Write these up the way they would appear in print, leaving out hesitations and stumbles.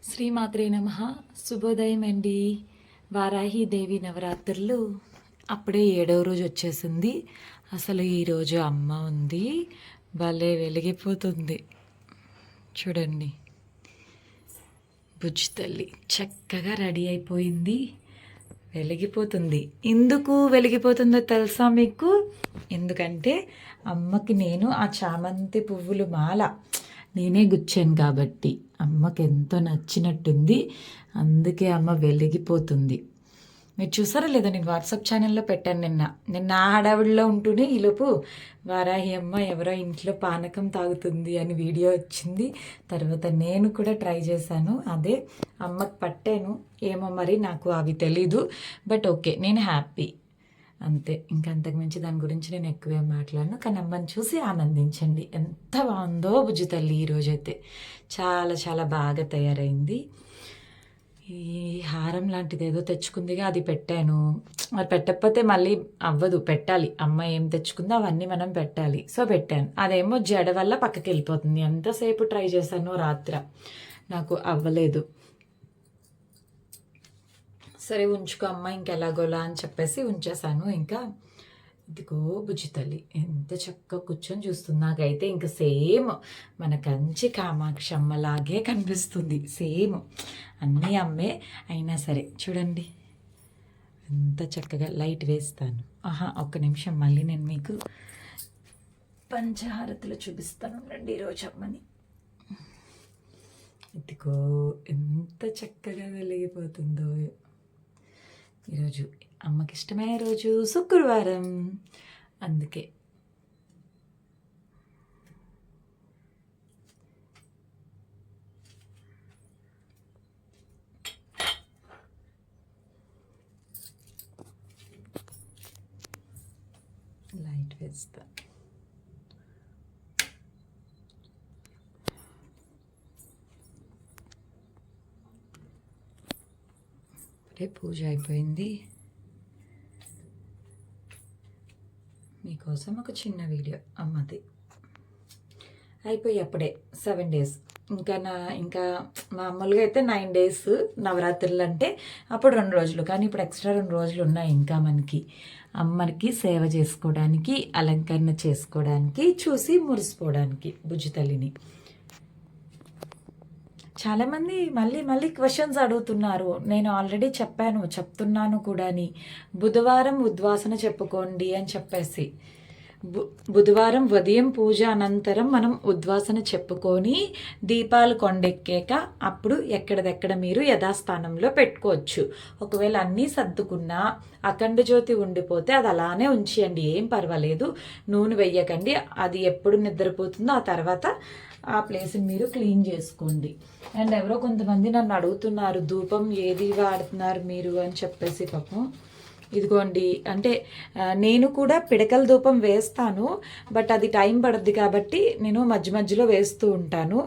శ్రీమాత్రే నమ. శుభోదయం అండి. వారాహిదేవి నవరాత్రులు అప్పుడే 7వ రోజు వచ్చేసింది. అసలు ఈరోజు అమ్మ ఉంది, భలే వెలిగిపోతుంది చూడండి. బుజ్జి తల్లి చక్కగా రెడీ అయిపోయింది, వెలిగిపోతుంది. ఎందుకు వెలిగిపోతుందో తెలుసా మీకు? ఎందుకంటే అమ్మకి నేను ఆ చామంతి పువ్వులు మాల నేనే గుచ్చాను కాబట్టి అమ్మకి ఎంతో నచ్చినట్టుంది, అందుకే అమ్మ వెలిగిపోతుంది. మీరు చూసారా లేదా? నేను వాట్సాప్ ఛానల్లో పెట్టాను నిన్న ఆ హడావిడిలో ఉంటూనే ఈలోపు వారాహి అమ్మ ఎవరో ఇంట్లో పానకం తాగుతుంది అని వీడియో వచ్చింది. తర్వాత నేను కూడా ట్రై చేశాను, అదే అమ్మకి పట్టాను. ఏమో మరి నాకు అవి తెలీదు, బట్ ఓకే, నేను హ్యాపీ అంతే. ఇంకా అంతకుమించి దాని గురించి నేను ఎక్కువే మాట్లాడను. కానీ అమ్మని చూసి ఆనందించండి. ఎంత బాగుందో బుజ్జి తల్లి ఈరోజైతే చాలా చాలా బాగా తయారైంది. ఈ హారం లాంటిది ఏదో తెచ్చుకుందిగా, అది పెట్టాను. మరి పెట్టకపోతే మళ్ళీ అవ్వదు, పెట్టాలి. అమ్మ ఏం తెచ్చుకుందో అవన్నీ మనం పెట్టాలి. సో పెట్టాను. అదేమో జడ వల్ల పక్కకి వెళ్ళిపోతుంది. ఎంతసేపు ట్రై చేశాను రాత్ర, నాకు అవ్వలేదు. సరే ఉంచుకో అమ్మ, ఇంకెలాగోలా అని చెప్పేసి ఉంచేసాను. ఇంకా ఇదిగో బుజ్జి తల్లి ఎంత చక్కగా కూర్చొని చూస్తుంది. నాకైతే ఇంకా సేమ్ మన కంచి కామాక్షి అమ్మలాగే కనిపిస్తుంది. సేమ్ అన్నీ అమ్మే అయినా సరే చూడండి ఎంత చక్కగా. లైట్ వేస్తాను. ఒక్క నిమిషం, మళ్ళీ నేను మీకు పంచహారతులు చూపిస్తాను రండి ఈరోజు అమ్మని. ఇదిగో ఎంత చక్కగా వెలిగిపోతుందో. ఈరోజు అమ్మకి ఇష్టమైన రోజు శుక్రవారం, అందుకే లైట్ వేస్తా. పూజ అయిపోయింది. మీకోసం ఒక చిన్న వీడియో అమ్మది అయిపోయి అప్పుడే 7 days. ఇంకా మామూలుగా అయితే 9 days నవరాత్రులు అంటే అప్పుడు 2 రోజులు, కానీ ఇప్పుడు ఎక్స్ట్రా 2 రోజులు ఉన్నాయి ఇంకా మనకి అమ్మకి సేవ చేసుకోవడానికి, అలంకరణ చేసుకోవడానికి, చూసి మురిసిపోవడానికి బుజ్జి తల్లిని. చాలామంది మళ్ళీ క్వశ్చన్స్ అడుగుతున్నారు. నేను ఆల్రెడీ చెప్తున్నాను కూడాని. బుధవారం ఉద్వాసన చెప్పుకోండి అని చెప్పేసి, బుధవారం ఉదయం పూజ అనంతరం మనం ఉద్వాసన చెప్పుకొని దీపాలు కొండెక్కాక అప్పుడు ఎక్కడదెక్కడ మీరు యథాస్థానంలో పెట్టుకోవచ్చు. ఒకవేళ అన్నీ సర్దుకున్నా అఖండ జ్యోతి ఉండిపోతే అది అలానే ఉంచేయండి, ఏం పర్వాలేదు. నూనె వెయ్యకండి. అది ఎప్పుడు నిద్రపోతుందో ఆ తర్వాత ఆ ప్లేస్ని మీరు క్లీన్ చేసుకోండి. అండ్ ఎవరో కొంతమంది నన్ను అడుగుతున్నారు, ధూపం ఏది వాడుతున్నారు మీరు అని చెప్పేసి. పాపం ఇదిగోండి, అంటే నేను కూడా పిడకల ధూపం వేస్తాను, బట్ అది టైం పడుద్ది కాబట్టి నేను మధ్య మధ్యలో వేస్తూ ఉంటాను.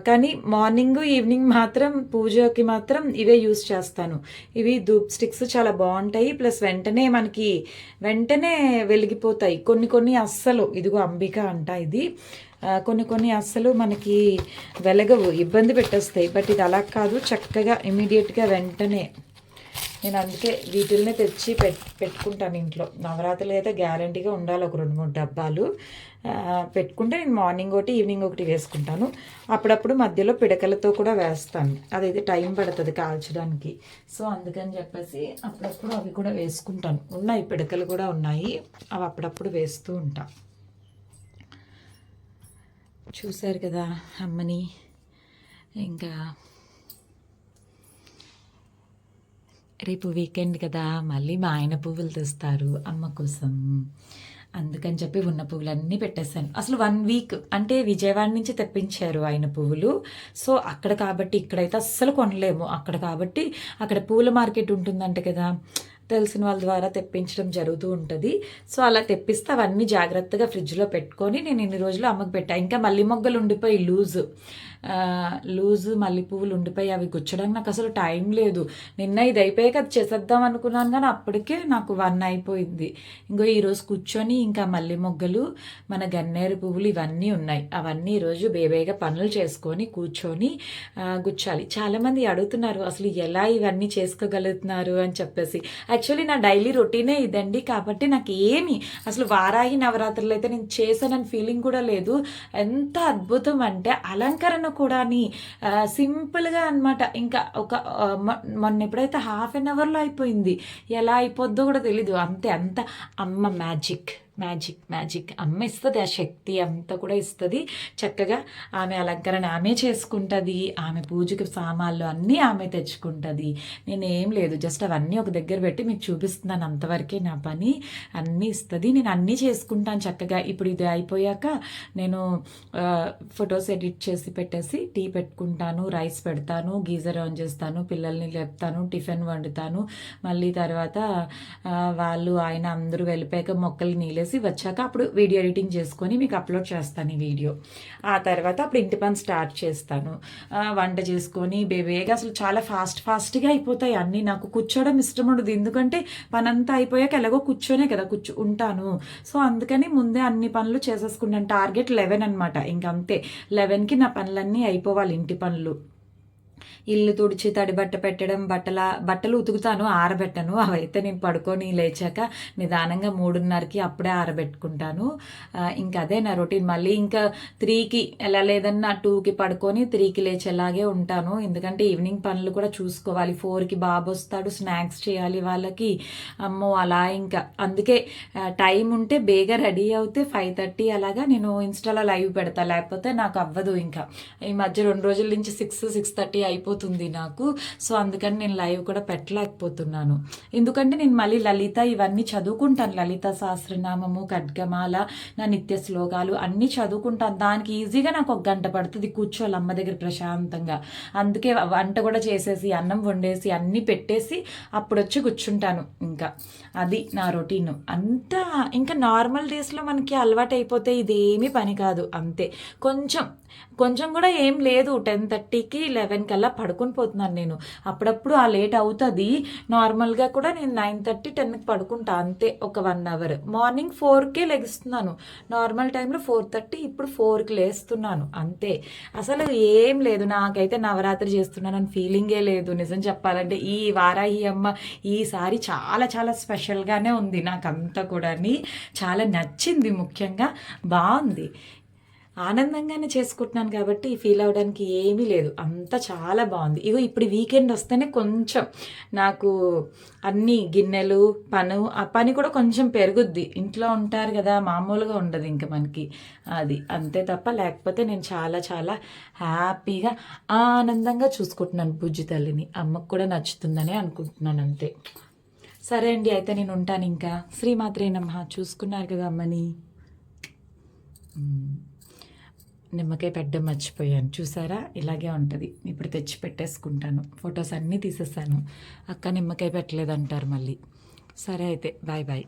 కానీ మార్నింగ్ ఈవినింగ్ మాత్రం పూజకి మాత్రం ఇవే యూస్ చేస్తాను. ఇవి ధూప్ స్టిక్స్ చాలా బాగుంటాయి, ప్లస్ వెంటనే వెలిగిపోతాయి. కొన్ని అస్సలు, ఇదిగో అంబిక అంట ఇది, కొన్ని అస్సలు మనకి వెలగవు, ఇబ్బంది పెట్టేస్తాయి. బట్ ఇది అలా కాదు, చక్కగా ఇమీడియట్గా వెంటనే. నేను అందుకే వీటిల్ని తెచ్చి పెట్టుకుంటాను ఇంట్లో. నవరాత్రులు అయితే గ్యారంటీగా ఉండాలి ఒక 2-3 డబ్బాలు పెట్టుకుంటే. నేను మార్నింగ్ ఒకటి ఈవినింగ్ ఒకటి వేసుకుంటాను. అప్పుడప్పుడు మధ్యలో పిడకలతో కూడా వేస్తాను, అదైతే టైం పడుతుంది కాల్చడానికి. సో అందుకని చెప్పేసి అప్పుడప్పుడు అవి కూడా వేసుకుంటాను. ఉన్నాయి పిడకలు కూడా ఉన్నాయి, అవి అప్పుడప్పుడు వేస్తూ ఉంటాను. చూశారు కదా అమ్మని. ఇంకా రేపు వీకెండ్ కదా, మళ్ళీ మా ఆయన పువ్వులు తెస్తారు అమ్మ కోసం. అందుకని చెప్పి ఉన్న పువ్వులన్నీ పెట్టేశాను. అసలు 1 week అంటే విజయవాడ నుంచి తెప్పించారు ఆయన పువ్వులు. సో అక్కడ కాబట్టి ఇక్కడైతే అస్సలు కొనలేము. అక్కడ కాబట్టి అక్కడ పూల మార్కెట్ ఉంటుందంట కదా, తెలిసిన వాళ్ళ ద్వారా తెప్పించడం జరుగుతూ ఉంటుంది. సో అలా తెప్పిస్తే అవన్నీ జాగ్రత్తగా ఫ్రిడ్జ్లో పెట్టుకొని నేను ఇన్ని రోజులు అమ్మకు పెట్టా. ఇంకా మల్లి మొగ్గలు ఉండిపోయి లూజు, లూజు మల్లె పువ్వులు ఉండిపోయి అవి గుచ్చడానికి నాకు అసలు టైం లేదు. నిన్న ఇది అయిపోయాక అది చేసేద్దాం అనుకున్నాను కానీ అప్పటికే నాకు 1 అయిపోయింది. ఇంకో ఈరోజు కూర్చొని ఇంకా మల్లె మొగ్గలు, మన గన్నేరు పువ్వులు ఇవన్నీ ఉన్నాయి. అవన్నీ ఈరోజు బేబేగా పనులు చేసుకొని కూర్చొని గుచ్చాలి. చాలామంది అడుగుతున్నారు అసలు ఎలా ఇవన్నీ చేసుకోగలుగుతున్నారు అని చెప్పేసి. యాక్చువల్లీ నా డైలీ రొటీనే ఇదండి. కాబట్టి నాకు ఏమి అసలు వారాహి నవరాత్రులు అయితే నేను చేశానని ఫీలింగ్ కూడా లేదు. ఎంత అద్భుతం అంటే అలంకరణ కూడాని సింపుల్గా అనమాట. ఇంకా మొన్న ఎప్పుడైతే హాఫ్ అన్ అవర్లో అయిపోయింది. ఎలా అయిపోద్దో కూడా తెలీదు. అంత అమ్మ మ్యాజిక్ అమ్మ ఇస్తుంది. ఆ శక్తి అంతా కూడా ఇస్తుంది. చక్కగా ఆమె అలంకరణ ఆమె చేసుకుంటుంది. ఆమె పూజకి సామాన్లు అన్నీ ఆమె తెచ్చుకుంటుంది. నేనేం లేదు, జస్ట్ అవన్నీ ఒక దగ్గర పెట్టి మీకు చూపిస్తున్నాను. అంతవరకే నా పని. అన్నీ ఇస్తుంది, నేను అన్నీ చేసుకుంటాను చక్కగా. ఇప్పుడు ఇది అయిపోయాక నేను ఫొటోస్ ఎడిట్ చేసి పెట్టేసి టీ పెట్టుకుంటాను, రైస్ పెడతాను, గీజర్ ఆన్ చేస్తాను, పిల్లల్ని లేపుతాను, టిఫిన్ వండుతాను. మళ్ళీ తర్వాత వాళ్ళు ఆయన అందరూ వెళ్ళిపోయాక మొక్కలు నీళ్ళేసి వచ్చాక అప్పుడు వీడియో ఎడిటింగ్ చేసుకొని మీకు అప్లోడ్ చేస్తాను ఈ వీడియో. ఆ తర్వాత అప్పుడు ఇంటి పని స్టార్ట్ చేస్తాను. వంట చేసుకొని బేబేగా అసలు చాలా ఫాస్ట్గా అయిపోతాయి అన్నీ. నాకు కూర్చోవడం ఇష్టం ఉండదు, ఎందుకంటే పనంతా అయిపోయాక ఎలాగో కూర్చొనే కదా ఉంటాను. సో అందుకని ముందే అన్ని పనులు చేసేసుకున్నాను. టార్గెట్ 11 అనమాట. ఇంకంతే 11కి నా పనులన్నీ అయిపోవాలి. ఇంటి పనులు, ఇల్లు తుడిచి తడి బట్ట పెట్టడం, బట్టలు ఉతుకుతాను, ఆరబెట్టను. అవైతే నేను పడుకొని లేచాక నిదానంగా 3:30కి అప్పుడే ఆరబెట్టుకుంటాను. ఇంకా అదే నా రొటీన్. మళ్ళీ ఇంకా 3కి ఎలా లేదన్నా 2కి పడుకొని 3కి లేచేలాగే ఉంటాను. ఎందుకంటే ఈవినింగ్ పనులు కూడా చూసుకోవాలి. 4కి బాబు వస్తాడు, స్నాక్స్ చేయాలి వాళ్ళకి. అమ్మో అలా ఇంకా అందుకే టైం ఉంటే బేగా రెడీ అవుతే 5:30 అలాగా నేను ఇన్స్టాలో లైవ్ పెడతా. లేకపోతే నాకు అవ్వదు. ఇంకా ఈ మధ్య 2 రోజుల నుంచి 6:30 అయిపోతుంది నాకు. సో అందుకని నేను లైవ్ కూడా పెట్టలేకపోతున్నాను. ఎందుకంటే నేను మళ్ళీ లలిత ఇవన్నీ చదువుకుంటాను. లలిత సహస్రనామము, ఖడ్గమాల, నా నిత్య శ్లోకాలు అన్నీ చదువుకుంటాను. దానికి ఈజీగా నాకు 1 గంట పడుతుంది కూర్చోవాలి అమ్మ దగ్గర ప్రశాంతంగా. అందుకే వంట కూడా చేసేసి అన్నం వండేసి అన్నీ పెట్టేసి అప్పుడు వచ్చి కూర్చుంటాను. ఇంకా అది నా రొటీన్. అంతా ఇంకా నార్మల్ డేస్లో మనకి అలవాటు అయిపోతే ఇదేమీ పని కాదు. అంతే కొంచెం కూడా ఏం లేదు. 10:30కి 11 కల్లా పడుకొని పోతున్నాను నేను. అప్పుడప్పుడు ఆ లేట్ అవుతుంది. నార్మల్గా కూడా నేను 9:30 10కి పడుకుంటా. అంతే, ఒక 1 అవర్. మార్నింగ్ 4కే లెగుస్తున్నాను. నార్మల్ టైంలో 4:30, ఇప్పుడు 4కి లేస్తున్నాను. అంతే, అసలు ఏం లేదు. నాకైతే నవరాత్రి చేస్తున్నానని ఫీలింగే లేదు. నిజం చెప్పాలంటే ఈ వారాహి అమ్మ ఈసారి చాలా చాలా స్పెషల్గానే ఉంది. నాకంతా కూడా చాలా నచ్చింది. ముఖ్యంగా బాగుంది. ఆనందంగానే చేసుకుంటున్నాను కాబట్టి ఫీల్ అవ్వడానికి ఏమీ లేదు. అంతా చాలా బాగుంది. ఇగో ఇప్పుడు వీకెండ్ వస్తేనే కొంచెం నాకు అన్ని గిన్నెలు ఆ పని కూడా కొంచెం పెరుగుద్ది. ఇంట్లో ఉంటారు కదా, మామూలుగా ఉండదు ఇంకా మనకి. అది అంతే తప్ప లేకపోతే నేను చాలా చాలా హ్యాపీగా ఆనందంగా చూసుకుంటున్నాను బుజ్జి తల్లిని. అమ్మకు కూడా నచ్చుతుందని అనుకుంటున్నాను. అంతే. సరే అండి, అయితే నేను ఉంటాను. ఇంకా శ్రీమాత్రే నమః. చూసుకున్నారు కదా అమ్మని. నిమ్మకాయ పెట్టడం మర్చిపోయాను, చూసారా? ఇలాగే ఉంటుంది. ఇప్పుడు తెచ్చి పెట్టేసుకుంటాను. ఫొటోస్ అన్నీ తీసేసాను. అక్క నిమ్మకాయ పెట్టలేదంటారు మళ్ళీ. సరే అయితే, బాయ్.